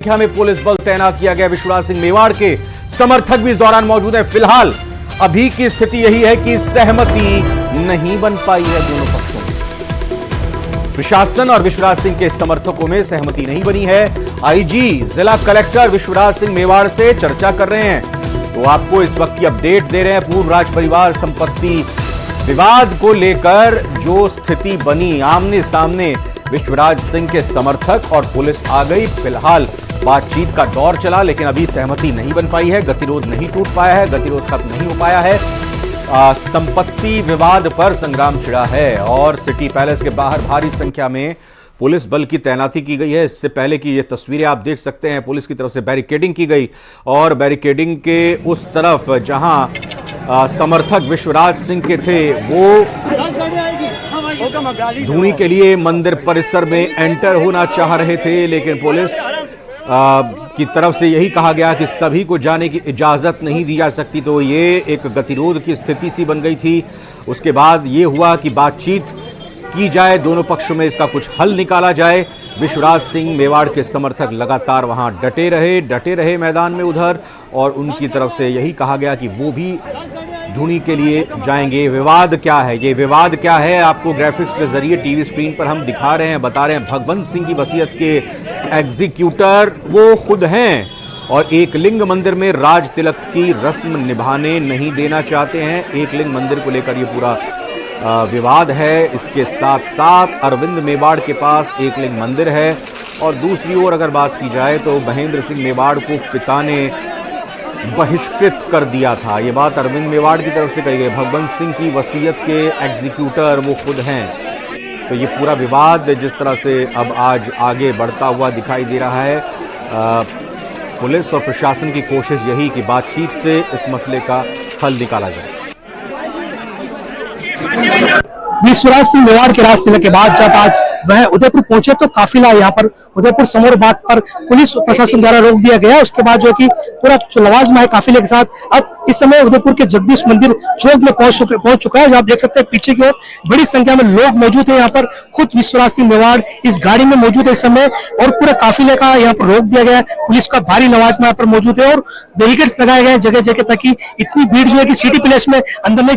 संख्या में पुलिस बल तैनात किया गया। विश्वराज सिंह मेवाड़ के समर्थक भी इस दौरान मौजूद हैं। फिलहाल अभी की स्थिति यही है कि सहमति नहीं बन पाई है दोनों पक्षों में। प्रशासन और विश्वराज सिंह के समर्थकों में सहमति नहीं बनी है। आईजी जिला कलेक्टर विश्वराज सिंह मेवाड़ से चर्चा कर रहे हैं, तो आपको इस वक्त की अपडेट दे रहे हैं। पूर्व राज परिवार संपत्ति विवाद को लेकर जो स्थिति बनी, आमने सामने विश्वराज सिंह के समर्थक और पुलिस आ गई। फिलहाल बातचीत का दौर चला, लेकिन अभी सहमति नहीं बन पाई है, गतिरोध नहीं टूट पाया है, गतिरोध खत्म नहीं हो पाया है। संपत्ति विवाद पर संग्राम छिड़ा है और सिटी पैलेस के बाहर भारी संख्या में पुलिस बल की तैनाती की गई है। इससे पहले की ये तस्वीरें आप देख सकते हैं, पुलिस की तरफ से बैरिकेडिंग की गई और बैरिकेडिंग के उस तरफ जहां समर्थक विश्वराज सिंह के थे वो धूनी के लिए मंदिर परिसर में एंटर होना चाह रहे थे, लेकिन पुलिस की तरफ से यही कहा गया कि सभी को जाने की इजाजत नहीं दी जा सकती। तो ये एक गतिरोध की स्थिति सी बन गई थी। उसके बाद ये हुआ कि बातचीत की जाए, दोनों पक्षों में इसका कुछ हल निकाला जाए। विश्वराज सिंह मेवाड़ के समर्थक लगातार वहां डटे रहे मैदान में उधर, और उनकी तरफ से यही कहा गया कि वो भी धूनी के लिए जाएंगे। विवाद क्या है, ये विवाद क्या है, आपको ग्राफिक्स के जरिए टीवी स्क्रीन पर हम दिखा रहे हैं, बता रहे हैं। भगवंत सिंह की वसीयत के एग्जीक्यूटर वो खुद हैं और एक लिंग मंदिर में राज तिलक की रस्म निभाने नहीं देना चाहते हैं। एक लिंग मंदिर को लेकर ये पूरा विवाद है। इसके साथ साथ अरविंद मेवाड़ के पास एक लिंग मंदिर है, और दूसरी ओर अगर बात की जाए तो महेंद्र सिंह मेवाड़ को पिता ने बहिष्कृत कर दिया था। ये बात अरविंद मेवाड़ की तरफ से कही गई। भगवंत सिंह की वसीयत के एग्जीक्यूटर वो खुद हैं। तो ये पूरा विवाद जिस तरह से अब आज आगे बढ़ता हुआ दिखाई दे रहा है, पुलिस और प्रशासन की कोशिश यही कि बातचीत से इस मसले का हल निकाला जाए। विश्वराज सिंह मेवाड़ के राज तिलक के बाद जब आज वह उदयपुर पहुंचे तो काफिला यहाँ पर उदयपुर समोर बाग पर पुलिस प्रशासन द्वारा रोक दिया गया। उसके बाद जो कि पूरा लवाजमा है काफिले के साथ अब इस समय उदयपुर के जगदीश मंदिर चौक में पहुंच चुका है। आप देख सकते हैं पीछे की ओर बड़ी संख्या में लोग मौजूद है। यहाँ पर खुद विश्वराज सिंह मेवाड़ इस गाड़ी में मौजूद है इस समय, और पूरे काफिले का यहाँ पर रोक दिया गया है। पुलिस का भारी लवाजमा यहाँ पर मौजूद है और बैरिकेड्स लगाए गए हैं जगह जगह, ताकि इतनी भीड़ जो है कि सिटी पैलेस में अंदर नहीं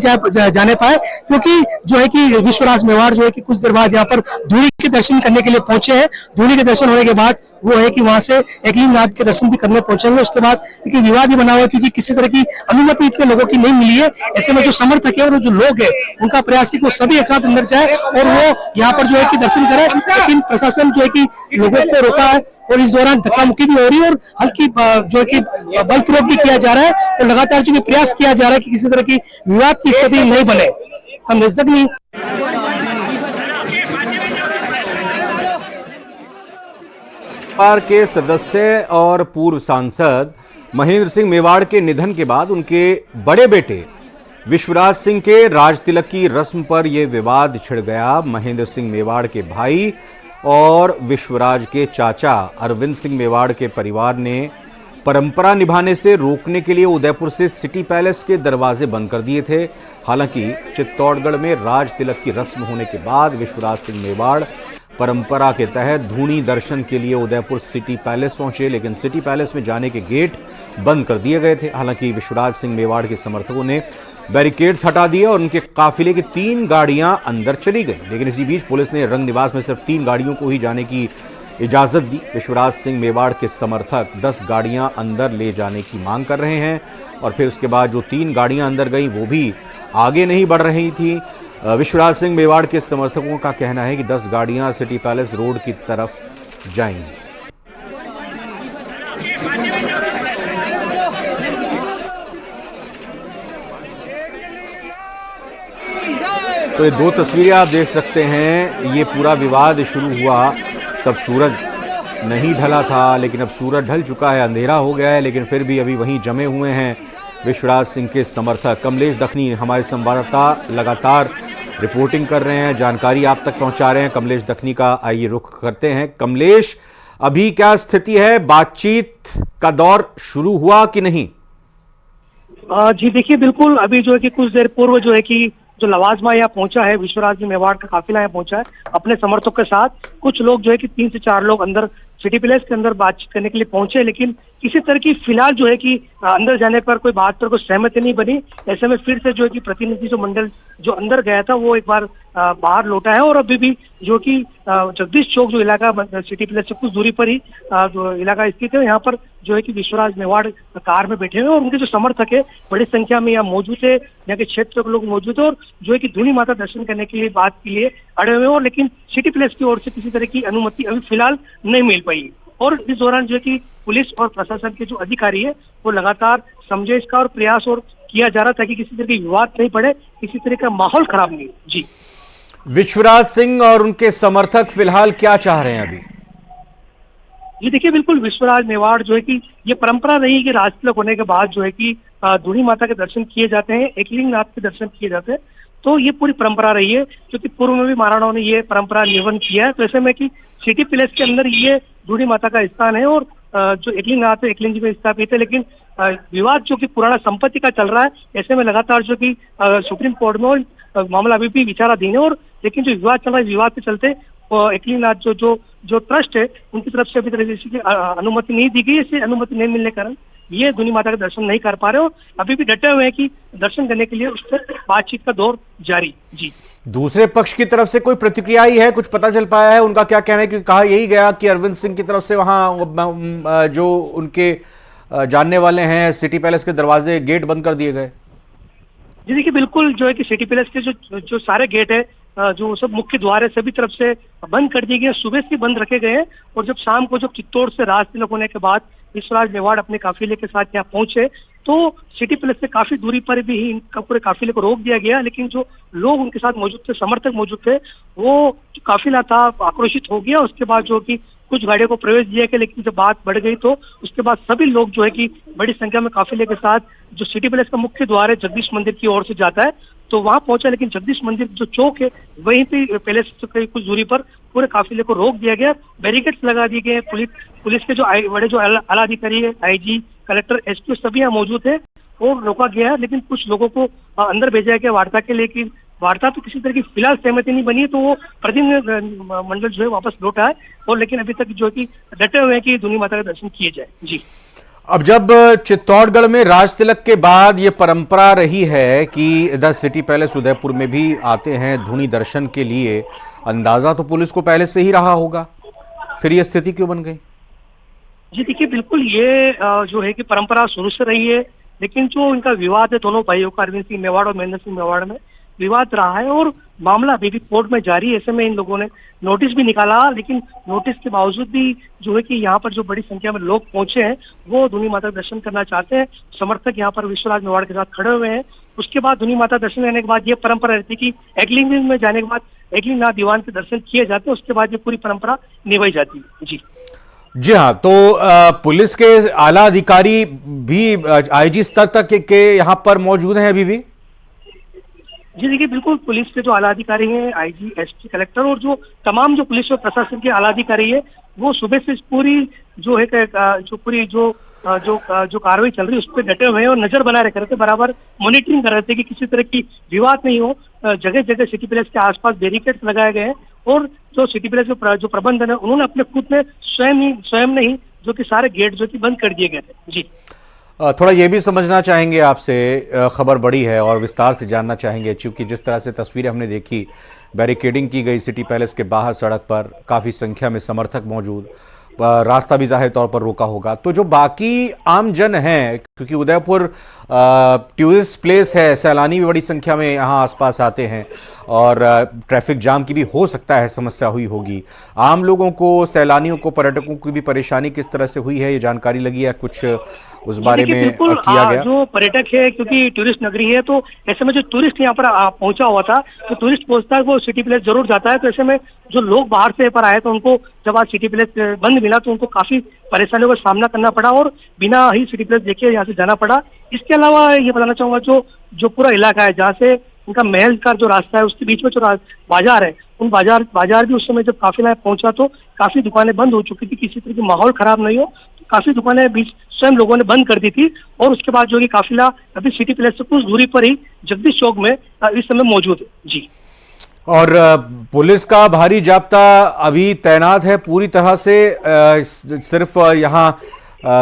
जाने पाए, क्योंकि जो है कि विश्वराज मेवाड़ जो है कि कुछ देर बाद यहाँ पर धूनी के दर्शन करने के लिए पहुंचे हैं। धूनी के दर्शन होने के बाद वो है कि वहां से एकलिंगनाथ के दर्शन भी करने पहुंचेंगे। उसके बाद लेकिन विवाद ही बना हुआ है, क्योंकि किसी तरह की अनुमति इतने लोगों की नहीं मिली है। ऐसे में जो समर्थक है और जो लोग है उनका प्रयास है कि वो सभी एक साथ अंदर जाए और वो यहाँ पर जो है कि दर्शन करे, लेकिन प्रशासन जो है कि लोगों को रोका है और इस दौरान धक्का मुक्की भी हो रही है और हल्की जो है कि बलपूर्वक भी किया जा रहा है और लगातार जो प्रयास किया जा रहा है कि किसी तरह की विवाद की स्थिति नहीं बने। हम नजदीक नहीं परिवार के सदस्य और पूर्व सांसद महेंद्र सिंह मेवाड़ के निधन के बाद उनके बड़े बेटे विश्वराज सिंह के राज तिलक की रस्म पर यह विवाद छिड़ गया। महेंद्र सिंह मेवाड़ के भाई और विश्वराज के चाचा अरविंद सिंह मेवाड़ के परिवार ने परंपरा निभाने से रोकने के लिए उदयपुर से सिटी पैलेस के दरवाजे बंद कर दिए थे। हालांकि चित्तौड़गढ़ में राज तिलक की रस्म होने के बाद विश्वराज सिंह मेवाड़ परंपरा के तहत धूनी दर्शन के लिए उदयपुर सिटी पैलेस पहुंचे, लेकिन सिटी पैलेस में जाने के गेट बंद कर दिए गए थे। हालांकि विश्वराज सिंह मेवाड़ के समर्थकों ने बैरिकेड्स हटा दिए और उनके काफिले की 3 गाड़ियां अंदर चली गई, लेकिन इसी बीच पुलिस ने रंग निवास में सिर्फ 3 गाड़ियों को ही जाने की इजाजत दी। विश्वराज सिंह मेवाड़ के समर्थक 10 गाड़ियां अंदर ले जाने की मांग कर रहे हैं, और फिर उसके बाद जो 3 गाड़ियां अंदर गई वो भी आगे नहीं बढ़ रही थी। विश्वराज सिंह मेवाड़ के समर्थकों का कहना है कि 10 गाड़ियां सिटी पैलेस रोड की तरफ जाएंगी। तो ये 2 तस्वीरें आप देख सकते हैं। ये पूरा विवाद शुरू हुआ तब सूरज नहीं ढला था, लेकिन अब सूरज ढल चुका है, अंधेरा हो गया है, लेकिन फिर भी अभी वहीं जमे हुए हैं विश्वराज सिंह के समर्थक। कमलेश दखनी हमारे संवाददाता लगातार रिपोर्टिंग कर रहे हैं, जानकारी आप तक पहुंचा रहे हैं। कमलेश दखनी का आइए रुख करते हैं। कमलेश, अभी क्या स्थिति है, बातचीत का दौर शुरू हुआ कि नहीं? जी देखिए, बिल्कुल अभी जो है कि कुछ देर पूर्व जो है कि जो लवाजमा यहाँ पहुंचा है, विश्वराज सिंह मेवाड़ का काफिला यहाँ पहुंचा है अपने समर्थकों के साथ। कुछ लोग जो है कि 3 से 4 लोग अंदर सिटी पैलेस के अंदर बातचीत करने के लिए पहुंचे, लेकिन किसी तरह की फिलहाल जो है कि अंदर जाने पर कोई बात पर कोई सहमति नहीं बनी। ऐसे में फिर से जो है कि प्रतिनिधि जो मंडल जो अंदर गया था वो एक बार बाहर लौटा है, और अभी भी जो कि जगदीश चौक जो इलाका सिटी पैलेस से कुछ दूरी पर ही जो इलाका स्थित है, यहाँ पर जो है कि विश्वराज मेवाड़ कार में बैठे हुए हैं और उनके जो समर्थक है बड़ी संख्या में यहाँ मौजूद है, यहाँ के क्षेत्र के लोग मौजूद है और जो है कि धूनी माता दर्शन करने के लिए बात के लिए अड़े हुए हैं। और लेकिन सिटी पैलेस की ओर से किसी तरह की अनुमति अभी फिलहाल नहीं मिल पाई और इस दौरान जो है कि पुलिस और प्रशासन के जो अधिकारी है वो लगातार समझाइश का और प्रयास और किया जा रहा था कि किसी तरह की विवाद नहीं पड़े, किसी तरह का माहौल खराब नहीं हो। जी, विश्वराज सिंह और उनके समर्थक फिलहाल क्या चाह रहे हैं अभी? ये देखिए, बिल्कुल विश्वराज मेवाड़ जो है कि ये परंपरा रही है कि राज तिलक होने के बाद जो है कि धूनी माता के दर्शन किए जाते हैं, एकलिंग नाथ के दर्शन किए जाते हैं। तो ये पूरी परंपरा रही है, क्योंकि पूर्व में भी महाराणाओं ने ये परंपरा निर्वहन किया है। तो ऐसे में कि सिटी पैलेस के अंदर ये धूनी माता का स्थान है और जो एकलिंग नाथ है एकलिंग जी में स्थापित है, लेकिन विवाद जो कि पुराना संपत्ति का चल रहा है, ऐसे में लगातार जो कि सुप्रीम कोर्ट में और मामला अभी भी विचाराधीन है। और लेकिन जो विवाद चल रहा है, विवाद के चलते एकलिंग नाथ जो ट्रस्ट है उनकी तरफ से अभी तरह की अनुमति नहीं दी गई। इससे अनुमति नहीं मिलने के कारण ये धूनी माता का दर्शन नहीं कर पा रहे और अभी भी डटे हुए हैं कि दर्शन करने के लिए उस पर बातचीत का दौर जारी। जी, दूसरे पक्ष की तरफ से कोई प्रतिक्रिया ही है, कुछ पता चल पाया है उनका क्या कहना है? क्योंकि कहा यही गया कि अरविंद सिंह की तरफ से वहां जो उनके जानने वाले हैं सिटी पैलेस के दरवाजे गेट बंद कर दिए गए। जी देखिए, बिल्कुल जो है कि सिटी पैलेस के जो सारे गेट है, जो सब मुख्य द्वार है, सभी तरफ से बंद कर दिए गए, सुबह से बंद रखे गए हैं। और जब शाम को जब चित्तौड़ से राज तिलक होने के बाद विश्वराज मेवाड़ अपने काफिले के साथ यहाँ पहुंचे तो सिटी पैलेस से काफी दूरी पर भी ही इनका पूरे काफिले को रोक दिया गया। लेकिन जो लोग उनके साथ मौजूद थे, समर्थक मौजूद थे, वो जो काफिला था आक्रोशित हो गया। उसके बाद जो कि कुछ गाड़ियों को प्रवेश दिया गया, लेकिन जब बात बढ़ गई तो उसके बाद सभी लोग जो है कि बड़ी संख्या में काफिले के साथ जो सिटी पैलेस का मुख्य द्वार है जगदीश मंदिर की ओर से जाता है तो वहां पहुंचा। लेकिन जगदीश मंदिर जो चौक है वहीं पे पैलेस से कुछ दूरी पर पूरे काफिले को रोक दिया गया, बैरिकेड्स लगा दिए गए। पुलिस के जो बड़े जो आला अधिकारी है, आईजी, कलेक्टर, एसपी सभी यहाँ मौजूद है और रोका गया है। लेकिन कुछ लोगों को अंदर भेजा गया वार्ता के लिए, कि वार्ता तो किसी तरह की फिलहाल सहमति नहीं बनी है, तो वो प्रतिनिधि मंडल जो है वापस लौटा है और लेकिन अभी तक जो कि डटे हुए हैं कि धूनी माता का दर्शन किए जाए। जी, अब जब चित्तौड़गढ़ में राज तिलक के बाद ये परंपरा रही है कि इधर सिटी पैलेस उदयपुर में भी आते हैं धूनी दर्शन के लिए, अंदाजा तो पुलिस को पहले से ही रहा होगा, फिर ये स्थिति क्यों बन गई? जी देखिए, बिल्कुल ये जो है कि परंपरा शुरू से रही है, लेकिन जो इनका विवाद है दोनों भाइयों का, अरविंद सिंह मेवाड़ और महेंद्र सिंह मेवाड़ में विवाद रहा है और मामला अभी भी कोर्ट में जारी है। ऐसे में इन लोगों ने नोटिस भी निकाला, लेकिन नोटिस के बावजूद भी जो है कि यहाँ पर जो बड़ी संख्या में लोग पहुंचे हैं वो धूनी माता का दर्शन करना चाहते हैं। समर्थक यहाँ पर विश्वराज मेवाड़ के साथ खड़े हुए हैं। उसके बाद धूनी माता दर्शन करने के बाद ये परंपरा रहती है कि एकलिंग में जाने के बाद एकलिंग नाथ दीवान के दर्शन किए जाते हैं, उसके बाद ये पूरी परंपरा निभाई जाती है। जी हाँ, तो पुलिस के आला अधिकारी भी आईजी स्तर तक के यहाँ पर मौजूद हैं अभी भी? जी देखिए, बिल्कुल पुलिस के जो आला अधिकारी हैं, आईजी, एसपी, कलेक्टर और जो तमाम जो पुलिस और प्रशासन के आला अधिकारी है वो सुबह से पूरी जो है जो पूरी जो कार्रवाई चल रही है उस पर डटे हुए हैं और नजर बनाए रख रहे थे, बराबर मॉनिटरिंग कर रहे थे कि किसी तरह की विवाद नहीं हो। जगह जगह सिटी पैलेस के आसपास बैरिकेड्स लगाए गए हैं और जो सिटी पैलेस के जो प्रबंधन है उन्होंने अपने खुद में स्वयं नहीं जो कि सारे गेट जो कि बंद कर दिए गए थे। जी, थोड़ा ये भी समझना चाहेंगे आपसे, खबर बड़ी है और विस्तार से जानना चाहेंगे, क्योंकि जिस तरह से तस्वीरें हमने देखी, बैरिकेडिंग की गई सिटी पैलेस के बाहर सड़क पर, काफ़ी संख्या में समर्थक मौजूद, रास्ता भी जाहिर तौर पर रोका होगा। तो जो बाकी आम जन हैं, क्योंकि उदयपुर टूरिस्ट प्लेस है, सैलानी भी बड़ी संख्या में यहाँ आसपास आते हैं और ट्रैफिक जाम की भी हो सकता है समस्या हुई होगी, आम लोगों को, सैलानियों को, पर्यटकों की भी परेशानी किस तरह से हुई है, ये जानकारी लगी है कुछ उस बारे में किया गया? जो पर्यटक है, क्योंकि टूरिस्ट नगरी है, तो ऐसे में जो टूरिस्ट यहाँ पर पहुंचा हुआ था, तो टूरिस्ट पहुंचता है वो सिटी पैलेस जरूर जाता है। तो ऐसे में जो लोग बाहर से पर आए तो उनको जब आज सिटी पैलेस बंद मिला तो उनको काफी परेशानियों का सामना करना पड़ा और बिना ही सिटी पैलेस देखे यहाँ से जाना पड़ा। इसके अलावा ये बताना चाहूंगा, जो पूरा इलाका है जहाँ से उनका महल का जो रास्ता है उसके बीच में जो बाजार है, उन बाजार भी उस समय जब काफिला पहुंचा तो काफी दुकानें बंद हो चुकी थी, किसी तरह की माहौल खराब नहीं हो, तो काफी दुकानें बीच स्वयं लोगों ने बंद कर दी थी। और उसके बाद जो कि काफिला अभी सिटी पैलेस से कुछ दूरी पर ही जगदीश चौक में इस समय मौजूद है। जी, और पुलिस का भारी जाब्ता अभी तैनात है पूरी तरह से। सिर्फ यहाँ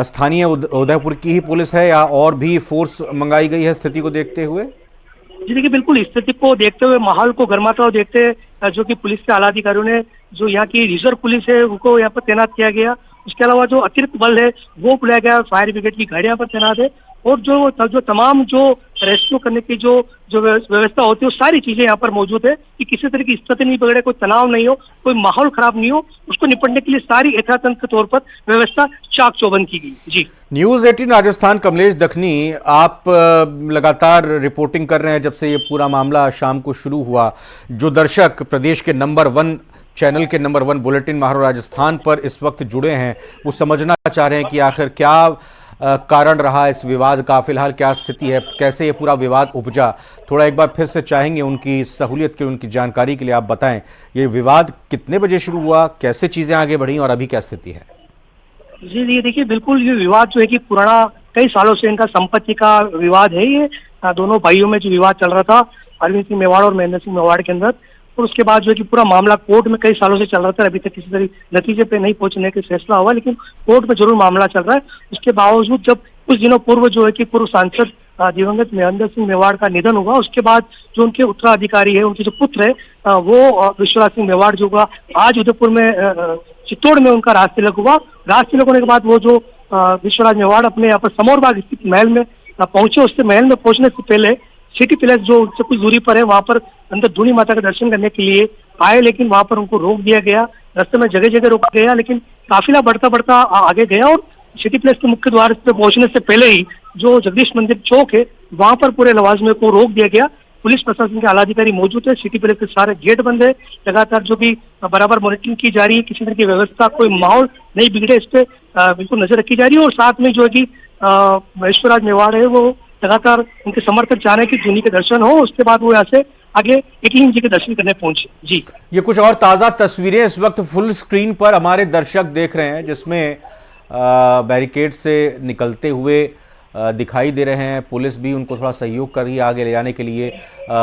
स्थानीय उदयपुर की ही पुलिस है या और भी फोर्स मंगाई गई है स्थिति को देखते हुए? जी देखिए, बिल्कुल स्थिति को देखते हुए, माहौल को गर्माता हुआ देखते जो कि पुलिस के आला अधिकारियों ने जो यहाँ की रिजर्व पुलिस है उनको यहाँ पर तैनात किया गया। उसके अलावा जो अतिरिक्त बल है वो बुलाया गया, फायर ब्रिगेड की गाड़ियां पर तैनात है और जो तमाम जो रेस्क्यू करने की जो जो व्यवस्था होती है वो सारी चीजें यहाँ पर मौजूद है कि किसी तरह की स्थिति नहीं बिगड़े, कोई तनाव नहीं हो, कोई माहौल खराब नहीं हो, उसको निपटने के लिए सारी एहतियातन के तौर पर व्यवस्था चाक चौबंद की गई। जी, न्यूज 18 राजस्थान, कमलेश दखनी, आप लगातार रिपोर्टिंग कर रहे हैं जब से ये पूरा मामला शाम को शुरू हुआ। जो दर्शक प्रदेश के नंबर 1 चैनल के नंबर 1 बुलेटिन महारो राजस्थान पर इस वक्त जुड़े हैं, वो समझना चाह रहे हैं कि आखिर क्या कारण रहा इस विवाद का, फिलहाल क्या स्थिति है, कैसे ये पूरा विवाद उपजा। थोड़ा एक बार फिर से चाहेंगे उनकी सहूलियत के, उनकी जानकारी के लिए आप बताएं, ये विवाद कितने बजे शुरू हुआ, कैसे चीजें आगे बढ़ी और अभी क्या स्थिति है? जी जी देखिए, बिल्कुल ये विवाद जो है कि पुराना कई सालों से इनका संपत्ति का विवाद है। ये दोनों भाइयों में जो विवाद चल रहा था अरविंद सिंह मेवाड़ और महेंद्र सिंह मेवाड़ के अंदर, और उसके बाद जो है कि पूरा मामला कोर्ट में कई सालों से चल रहा था। अभी तक किसी तरह नतीजे पे नहीं पहुंचने का फैसला हुआ, लेकिन कोर्ट में जरूर मामला चल रहा है। उसके बावजूद जब कुछ दिनों पूर्व जो है कि पूर्व सांसद दिवंगत महेंद्र सिंह मेवाड़ का निधन हुआ, उसके बाद जो उनके उत्तराधिकारी है, उनके जो पुत्र है वो विश्वराज सिंह मेवाड़ जो हुआ, आज उदयपुर में चित्तौड़ में उनका राज तिलक हुआ। राज तिलक होने के बाद वो जो विश्वराज मेवाड़ अपने यहाँ पर समौरबाग स्थित महल में पहुंचे। उससे महल में पहुंचने से पहले सिटी पैलेस जो उससे कुछ दूरी पर है वहां पर अंदर धूनी माता का दर्शन करने के लिए आए, लेकिन वहां पर उनको रोक दिया गया। रास्ते में जगह जगह रोका गया, लेकिन काफिला बढ़ता बढ़ता आगे गया और सिटी पैलेस के मुख्य द्वार पे पहुंचने से पहले ही जो जगदीश मंदिर चौक है वहां पर पूरे लवाजमे को रोक दिया गया। पुलिस प्रशासन के आला अधिकारी मौजूद है, सिटी पैलेस के सारे गेट बंद है, लगातार जो भी बराबर मॉनिटरिंग की जा रही है, किसी तरह की व्यवस्था, कोई माहौल नहीं बिगड़े, इस पे बिल्कुल नजर रखी जा रही है। और साथ में जो है कि विश्वराज मेवाड़ है वो लगातार उनके समर्थक चाह रहे हैं कि धूनी के दर्शन हो, उसके बाद वो यहाँ से आगे एकलिंग जी के दर्शन करने पहुंचे। जी, ये कुछ और ताजा तस्वीरें इस वक्त फुल स्क्रीन पर हमारे दर्शक देख रहे हैं, जिसमें बैरिकेड से निकलते हुए दिखाई दे रहे हैं। पुलिस भी उनको थोड़ा सहयोग कर रही है आगे ले जाने के लिए।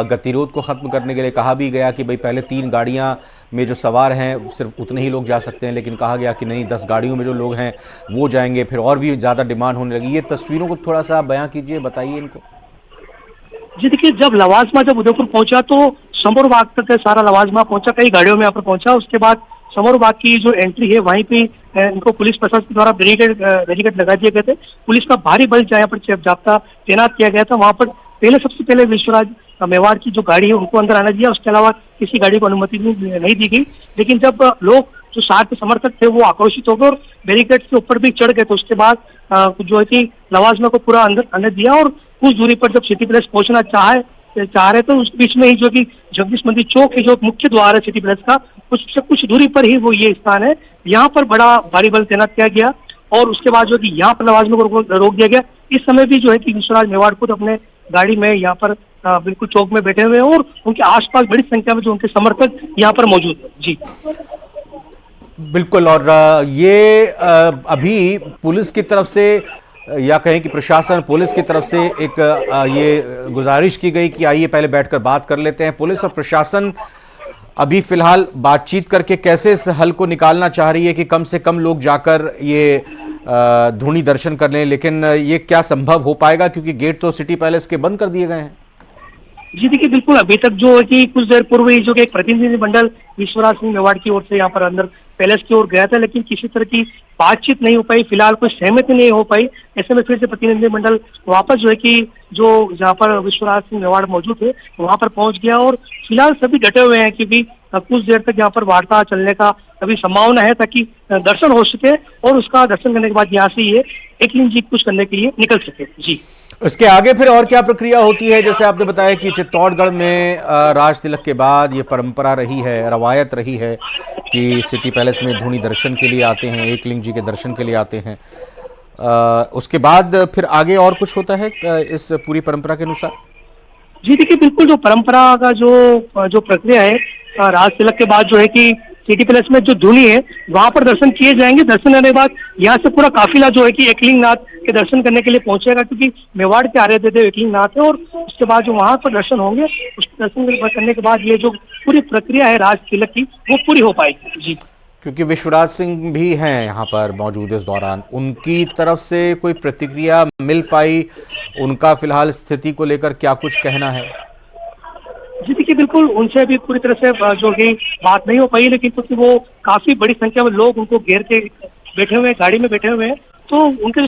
गतिरोध को खत्म करने के लिए कहा भी गया कि भाई पहले 3 गाड़ियां में जो सवार हैं सिर्फ उतने ही लोग जा सकते हैं, लेकिन कहा गया कि नहीं, 10 गाड़ियों में जो लोग हैं वो जाएंगे। फिर और भी ज़्यादा डिमांड होने लगी। ये तस्वीरों को थोड़ा सा बयां कीजिए, बताइए इनको। जी देखिए, जब लवाजमा जब उदयपुर पहुंचा तो समौरबाग तक सारा लवाजमा पहुंचा, कई गाड़ियों में यहाँ पर पहुंचा। उसके बाद समौरबाग की जो एंट्री है वहीं पे इनको पुलिस प्रशासन द्वारा बैरिकेड लगा दिए गए थे। पुलिस का भारी बल जहाँ पर जाब्ता तैनात किया गया था, वहां पर सबसे पहले विश्वराज मेवाड़ की जो गाड़ी है उनको अंदर आने दिया। उसके अलावा किसी गाड़ी को अनुमति नहीं दी गई। लेकिन जब लोग जो साथ के समर्थक थे वो आक्रोशित हो गए और बैरिकेड के ऊपर भी चढ़ गए, तो उसके बाद जो है कि लवाजमा को पूरा अंदर आने दिया। और कुछ दूरी पर जब सिटी पैलेस पहुंचना चाह रहे तो उस बीच में ही जो कि जगदीश मंदिर चौक है जो मुख्य द्वार है सिटी पैलेस का, उससे कुछ दूरी पर ही वो ये स्थान है, यहाँ पर बड़ा भारी बल तैनात किया गया। और उसके बाद जो कि यहाँ पर लवाजमे को रोक दिया गया। इस समय भी जो है कि विश्वराज मेवाड़ खुद अपने गाड़ी में यहाँ पर बिल्कुल चौक में बैठे हुए हैं और उनके आसपास बड़ी संख्या में जो उनके समर्थक यहाँ पर मौजूद है। जी बिल्कुल। और ये अभी पुलिस की तरफ से या कहें कि प्रशासन पुलिस की तरफ से एक ये गुजारिश की गई कि आइए पहले बैठकर बात कर लेते हैं। पुलिस और प्रशासन अभी फिलहाल बातचीत करके कैसे इस हल को निकालना चाह रही है कि कम से कम लोग जाकर ये धूनी दर्शन कर लें, लेकिन ये क्या संभव हो पाएगा क्योंकि गेट तो सिटी पैलेस के बंद कर दिए गए हैं? जी देखिए, बिल्कुल अभी तक जो है कि कुछ देर पूर्व ही जो कि एक प्रतिनिधिमंडल विश्वराज सिंह मेवाड़ की ओर से यहाँ पर अंदर पैलेस की ओर गया था, लेकिन किसी तरह की बातचीत नहीं हो पाई, फिलहाल कोई सहमति नहीं हो पाई। ऐसे में फिर से प्रतिनिधिमंडल वापस जो है कि जो जहाँ पर विश्वराज सिंह मेवाड़ मौजूद थे वहां पर पहुंच गया। और फिलहाल सभी डटे हुए हैं कि भी कुछ देर तक यहाँ पर वार्ता चलने का अभी संभावना है ताकि दर्शन हो सके और उसका दर्शन करने के बाद यहाँ से ये एकलिंग जी कुछ करने के लिए निकल सके। जी, इसके आगे फिर और क्या प्रक्रिया होती है? जैसे आपने बताया कि चित्तौड़गढ़ में राज तिलक के बाद ये परंपरा रही है, रवायत रही है कि सिटी पैलेस में धूनी दर्शन के लिए आते हैं, एकलिंग जी के दर्शन के लिए आते हैं। उसके बाद फिर आगे और कुछ होता है इस पूरी परंपरा के अनुसार? जी देखिए, बिल्कुल जो परंपरा का जो प्रक्रिया है, राज तिलक के बाद जो है कि सिटी पैलेस में जो धूनी है वहां पर दर्शन किए जाएंगे। दर्शन करने के बाद यहाँ से पूरा काफिला जो है कि एकलिंगनाथ के दर्शन करने के लिए पहुंचेगा, क्योंकि मेवाड़ के आराध्य देव एकलिंगनाथ है। और उसके बाद जो वहां पर दर्शन होंगे, उस दर्शन करने के बाद ये जो पूरी प्रक्रिया है राज तिलक की वो पूरी हो पाएगी। जी, क्योंकि विश्वराज सिंह भी हैं यहाँ पर मौजूद इस दौरान, उनकी तरफ से कोई प्रतिक्रिया मिल पाई? उनका फिलहाल स्थिति को लेकर क्या कुछ कहना है? जी देखिए, बिल्कुल उनसे अभी पूरी तरह से जो कि बात नहीं हो पाई, लेकिन क्योंकि वो काफी बड़ी संख्या में लोग उनको घेर के बैठे हुए हैं, गाड़ी में बैठे हुए हैं, तो उनके